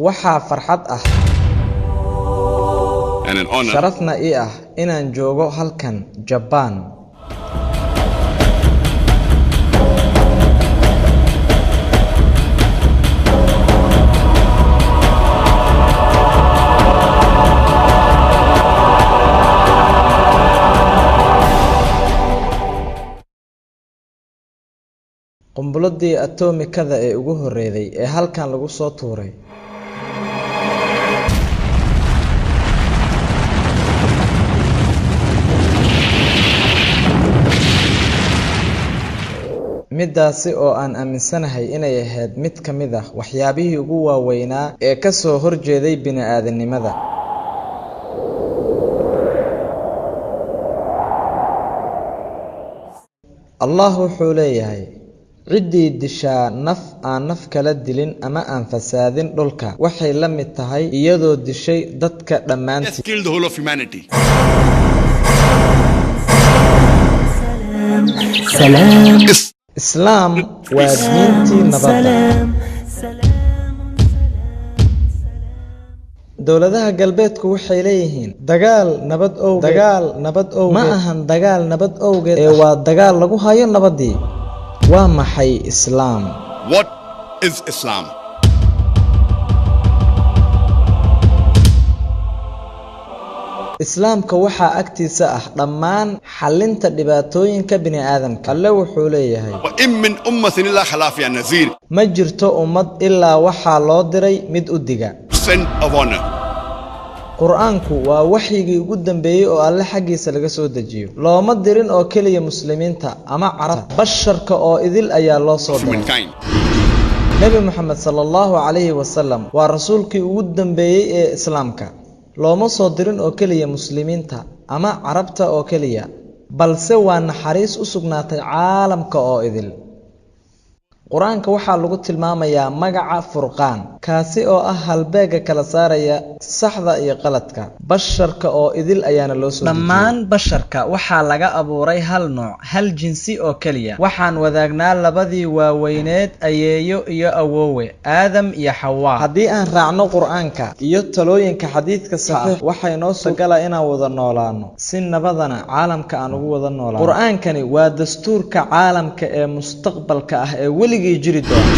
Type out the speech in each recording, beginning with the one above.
waxaa farxad ah and an honor sharafna ii ah inaan joogo halkan Japan. qumbuladii atomikada ee ugu horeeyay ee halkan lagu soo tuuray midaasi oo aan aaminsanahay inay ahayd mid kamid ah waxyaabihii ugu waaweynaa ee ka soo horjeeday bini'aadanimada. Allah wuxuu leeyahay ciddii dishaa naf aan naf kala dilin ama aan fasaadin dhulka waxay la mid tahay iyadoo dishay dadka dhammaantii. killed the whole of humanity. Islam waa diintii nabadda. dowladaha galbeedku waxay leeyihiin dagaal nabad owgeed ma ahan dagaal nabad owgeed ee waa dagaal lagu hayo nabadii. waa maxay Islam? What is Islam? Islaamka waxaa agtiisa ah dhammaan xalinta dhibaatooyinka bini'aadamka. Alle wuxuu leeyahay wa in min ummatin illa khala fiha nazir. ma jirto ummad ilaa waxaa loo diray mid u diga. Send of honor. quraanku waa waxyigii ugu dambeeyay oo Alle xaqiisa laga soo dejiyo. looma dirin oo kaliya muslimiinta ama carab, basharka oo idil ayaa loo soo diray. Nabi Muhammad sallallahu alayhi wa sallam waa rasuulkii ugu dambeeyay ee Islaamka. looma soo dirin oo kaliya muslimiinta ama carabta oo kaliya, balse waa naxariis u sugnaatay caalamka oo idil. quraanka waxaa lagu tilmaamayaa magaca Furqaan, kaasi oo ah halbeega kala saaraya saxda iyo qaladka. basharka oo idil ayaana loo soo dejiyay. dhammaan basharka waxaa laga abuuray hal nooc, hal jinsi oo kaliya. waxaan wadaagnaa labadii waaweyneed ayeeyo iyo awoowe, Aadam iyo Xawaa. haddii aan raacno quraanka iyo talooyinka xadiidka saxiix waxay noo suuragalaa inaan wada noolaano si nabadana caalamka aan ugu wada noolaano. quraankani waa dastuurka caalamka ee mustaqbalka ah ee weli jiri doona.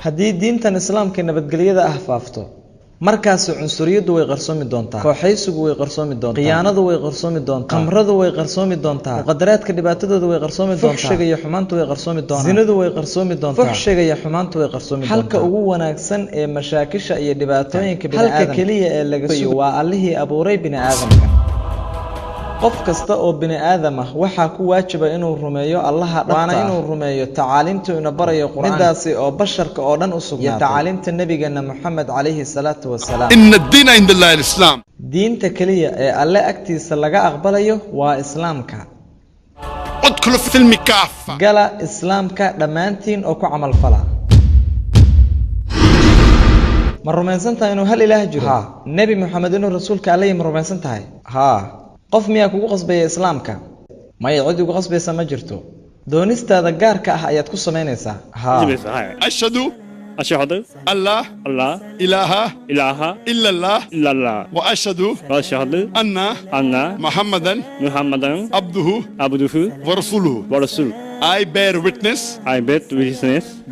haddii diintan Islaamka nabadgelyada ah faafto, markaas cunsuriyadu way qarsoomi doontaa, kooxaysigu way qarsoomi doontaa, khiyaanadu way qarsoomi doontaa, qamradu way qarsoomi doontaa, muqaddaraadka dhibaatadooda way qarsoomi doontaa, fuxshiga iyo xumaantu way qarsoomi doontaa, zinadu way qarsoomi doontaa, fuxshiga iyo xumaantu way qarsoomi doontaa. halka ugu wanaagsan ee mashaakisha iyo dhibaatooyinka bini'aadamka, halka kaliya ee laga sugayo waa Allihii abuuray bini'aadamka. qof kasta oo bini'aadam ah waxaa ku waajiba inuu rumeeyo Allaha dhabta ah, waana inuu rumeeyo tacaalimta ina barayo quraanka, midaasi oo basharka oo dhan u sugnaatay, iyo tacaalimta nabigeena Muhammad alayhi salaatu wasalaam. inna ad-diina inda Allahi al-Islam. diinta kaliya ee Alle agtiisa laga aqbalayo waa Islaamka. udkhulu fi silmi kaafa. gala Islaamka dhammaantiin oo ku camal fala. ma rumaysan tahay inuu hal ilaah jiro? ha. Nabi Muhammad inuu rasuulka Alle ma rumaysan tahay? ha. qof miyaa kugu qasbaya Islaamka? may cid ugu qasbaysa ma jirto. doonistaada gaarka ah ayaad ku samaynaysaa. ha. ashhadu alla ilaha illa Allah wa ashhadu anna muhammadan abduhu wa rasuluhu. I bear witness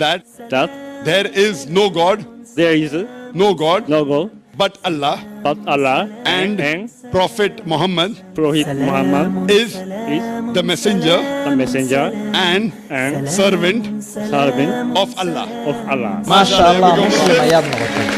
that there is no God but Allah and Prophet Muhammad is the messenger and servant of Allah. Masha Allah, Muslim ayaad noqotay.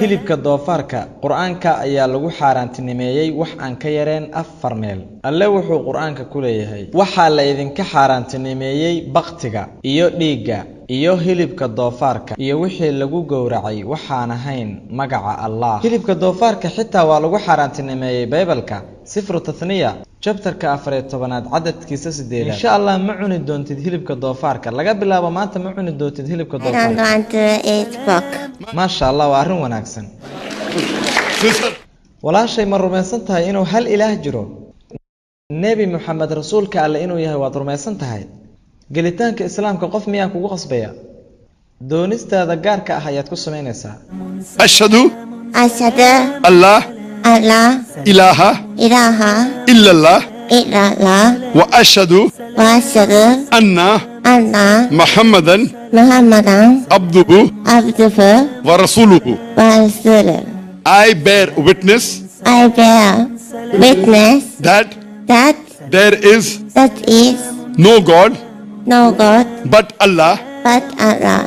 hilibka doofaarka quraanka ayaa lagu xaaraantinimeeyay wax aan ka yareen 4 meel. Alle wuxuu quraanka ku leeyahay waxa la idinka xaaraantinimeeyay baqtiga iyo dhiigga iyo hilibka doofaarka iyo wixii lagu gowracay waxaan ahayn magaca Allah. hilibka doofaarka xitaa waa lagu xaaraantinimeeyay Bible-ka sifru tathniya chapter-ka 14aad cadadkiisa 8. insha Allah ma cuni doontid hilibka doofaarka. laga bilaabo maanta ma cuni doontid hilibka doofaarka. Masha Allah, waa arrin wanaagsan. walaashay ma rumaysan tahay inuu hal ilaah jiro? Nabi Muhammad rasuulka Alle inuu yahay waad rumaysan tahay? gelitaanka islaamka qof miyaa kugu qasbaya doonistaada gaarka ah ayaad ku sameynaysaa ashhadu أشهد alla أن لا إله إله إلا الله إلا الله وأشهد وأشهد أن أن محمدا محمدا عبده عبده ورسوله. ورسوله. I bear witness I bear witness that that there is is no God no God but Allah, but Allah,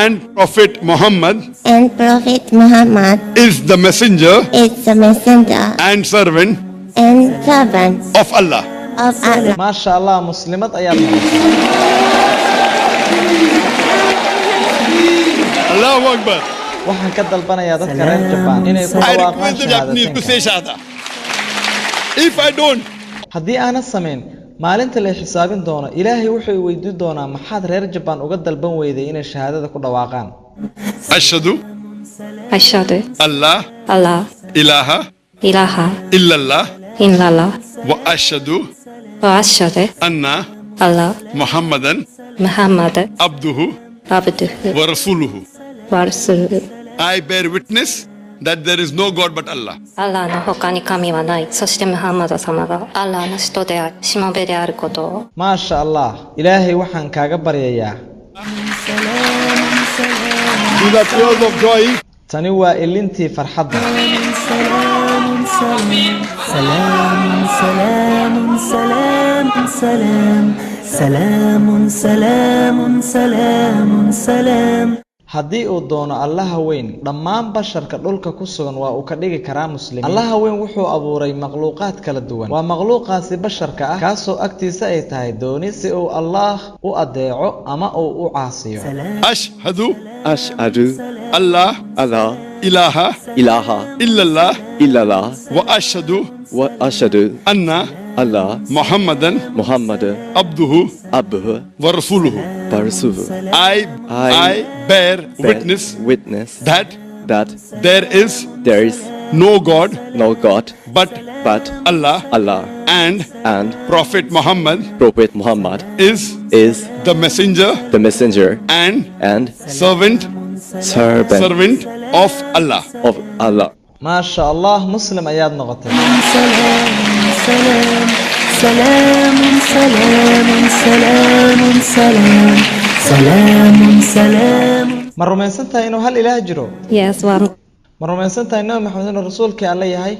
and Prophet Muhammad and Prophet Muhammad is the messenger is the messenger and servant and servant of Allah. of Allah. maasha allah muslimad ayaad noqotay Allahu Akbar. waxaan ka dalbanayaa dadka reer Japan inay ku I dhawaaqaan request the Japanese to say shahaadatanka shahada. If I don't, haddii aanan samayn maalinta la xisaabin doono ilaahay wuxuu i weydiin doonaa maxaad reer Japan uga dalban weyday inay shahaadada ku dhawaaqaan ashhadu أشهد Allah ألا ilaha إله illallah إلا الله wa ashhadu وأشهد anna ألا Muhammadan محمد abduhu عبده wa rasuluhu. ورسوله. I bear witness that there is no God but Allah. アラーの他に神はない。そしてムハンマド様がアラーの使徒であり、しもべであることを。 maasha allah ilaahay waxaan kaaga baryayaa These are tears of joy. tani waa ilintii farxadda haddii uu doono allaha weyn dhammaan basharka dhulka ku sugan waa uu ka dhigi karaa muslim allaha weyn wuxuu abuuray makhluuqaad kala duwan waa makhluuqaasi basharka ah kaasoo agtiisa ay tahay dooni si uu allaah u adeeco ama uu u caasiyo Ashhadu أشهد Allah ألا ilaha إله illallah إلا الله wa ashhadu وأشهد anna أن Muhammadan محمد abduhu عبده wa rasuluhu. ورسوله. I bear witness witness that that there is there is no God no God but but Allah, Allah, and and Prophet Muhammad Prophet Muhammad is is the messenger the messenger and and servant servant of Allah. of Allah. maasha allah muslim ayaad noqotay ma rumaysan tahay inuu hal ilaah jiro Yes, one. ma rumaysan tahay nabi maxamed inuu rasuulkii alle yahay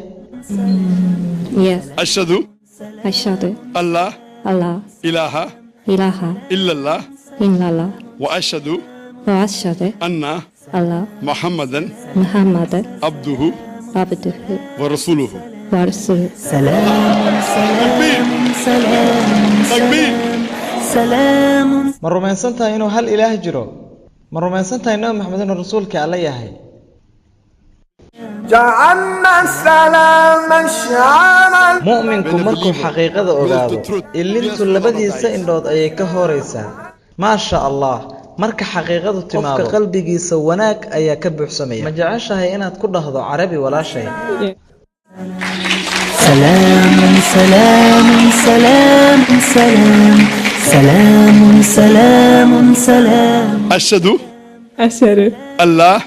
Yes. Ashhadu أشهد Allah ألا ilaha إله illallah إلا الله wa ashhadu وأشهد anna ألا Muhammadan محمد abduhu عبده wa rasuluhu. ورسوله. Takbir. ma rumaysan tahay inuu hal ilaah jiro ma rumaysan tahay nabi maxamed inuu rasuulkii alle yahay mu'minku markuu xaqiiqada ogaado ilintu labadiisa indhood ayay ka horaysaa maasha allah marka xaqiiqadu timaado qofka qalbigiisa wanaag ayaa ka buuxsamaya ma jeceshahay inaad ku dhahdo carabi walaashay Ashhadu أشهد Allah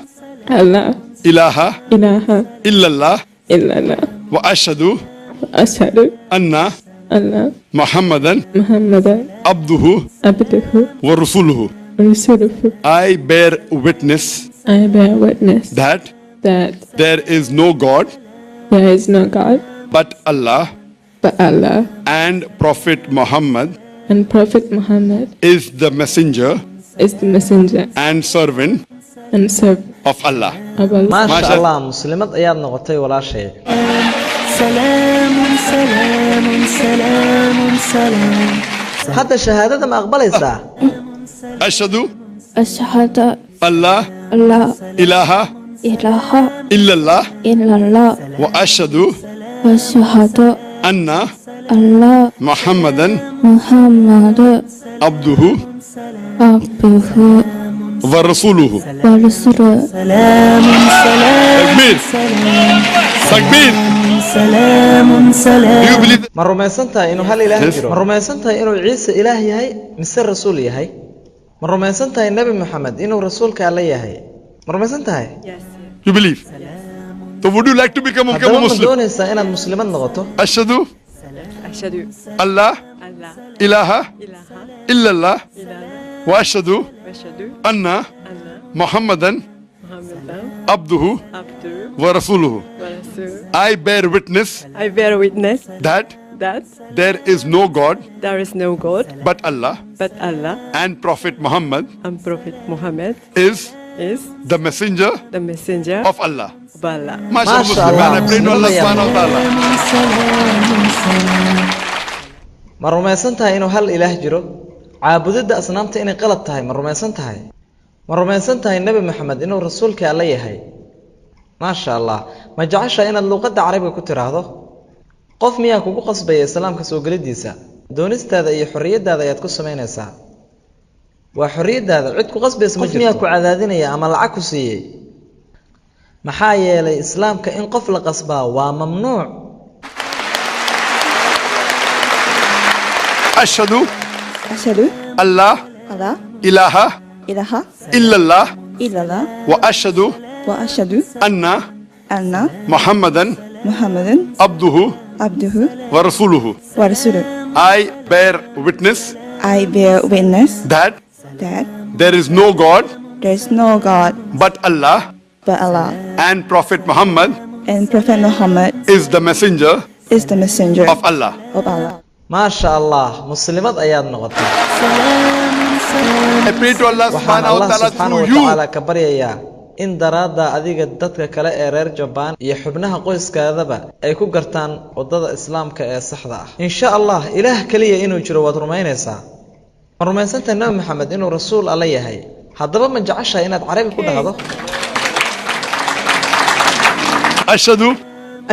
أن لا ilaha إله illallah إلا الله wa ashhadu وأشهد anna أن Muhammadan محمدا abduhu عبده wa rasuluhu. ورسوله. I bear witness I bear witness that that there is no God there is no God but Allah, but Allah, and Prophet Muhammad and Prophet Muhammad is the messenger is the messenger and servant and servant of Allah. of Allah. maasha Maasha- allah muslimad ayaad noqotay walaashay hadda shahaadada ma aqbalaysaa Ashhadu أشهد Allah أن لا ilaha إله illallah إلا الله wa ashhadu وأشهد anna أن لا Muhammadan محمد abduhu عبده wa rasuluhu. ورسوله. Takbir. Takbir. Do you believe that ma rumaysan tahay inuu hal ilaah Yes. jiro ma rumaysan tahay inuu ciise ilaah yahay mise rasuul yahay ma rumaysan tahay nabi maxamed inuu rasuulka alla yahay ma rumaysan tahay You believe? So would you like to become a haddaba ma Muslim? doonaysaa inaad muslimad noqoto Ashhadu أشهد Allah ألا ilaha إله illallah إلا الله wa ashhadu وأشهد anna أن Muhammadan محمدا abduhu عبده wa rasuluhu. ورسوله. I bear witness I bear witness that that there is no God there is no God but Allah but Allah and Prophet Muhammad and Prophet Muhammad is is the messenger the messenger of Allah. of Allah. Mashallah, Muslim, Mashallah. and I pray to Allah subhanahu wa ta'ala. ma rumaysan tahay inuu hal ilaah jiro caabudidda asnaamta inay qalad tahay ma rumaysan tahay ma rumaysan tahay nabi maxamed inuu rasuulka alla yahay maasha allah ma jeceshahay inaad luuqadda carabiga ku tiraahdo qof miyaa kugu qasbaya islaamka soo gelidiisa doonistaada iyo xorriyadaada ayaad ku samaynaysaa waa xorriyadaada cid ku qasbaysa ma jirto miyaa ku cadaadinaya ama lacag ku siiyey maxaa yeelay islaamka in qof la qasbaa waa mamnuuc Ashhadu أشهد Allah ألا ilaha إله illallah إلا الله wa ashhadu وأشهد anna أن Muhammadan محمدا abduhu عبده wa rasuluhu. ورسوله. I bear witness I bear witness that that there is no God there is no God but Allah but Allah, and Prophet Muhammad and Prophet Muhammad is the messenger is the messenger of Allah. of Allah. maasha allah muslimad ayaad noqotay I pray to Allah waxaan subhanahu wa allah ta'ala subxaanahu through wa you tacaala ka baryayaa in daraadda adiga dadka kale ee reer jabaan iyo xubnaha qoyskaadaba ay ku gartaan waddada islaamka ee saxda ah insha allah ilaah keliya inuu jiro waad rumaynaysaa ma rumaysantahay nabi maxamed inuu rasuul alla yahay haddaba ma jeceshahay inaad carabi ku dhahdo ashhadu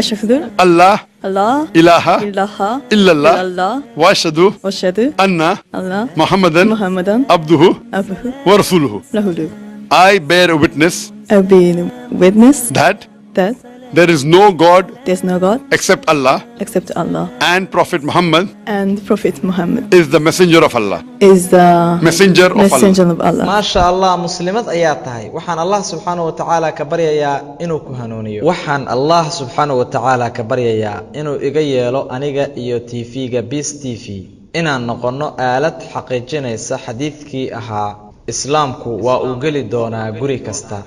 أشهد Allah الله ilaha إله illallah الله wa ashhadu وأشهد anna الله Muhammadan محمدا abduhu عبده wa rasuluhu. ورسوله. I bear witness I bear witness that that there is no God there is no God except Allah except Allah and Prophet Muhammad and Prophet Muhammad is the messenger of Allah. is the Messenger of Allah. messenger of Allah. maasha allah muslimad ayaa tahay waxaan allah subxaanahu wa tacaala ka baryayaa inuu ku hanuuniyo waxaan allah subxaanahu wa tacaala ka baryayaa inuu iga yeelo aniga iyo tv-ga Peace TV inaan noqono aalad xaqiijinaysa xadiidkii ahaa islaamku waa uu geli doonaa guri kasta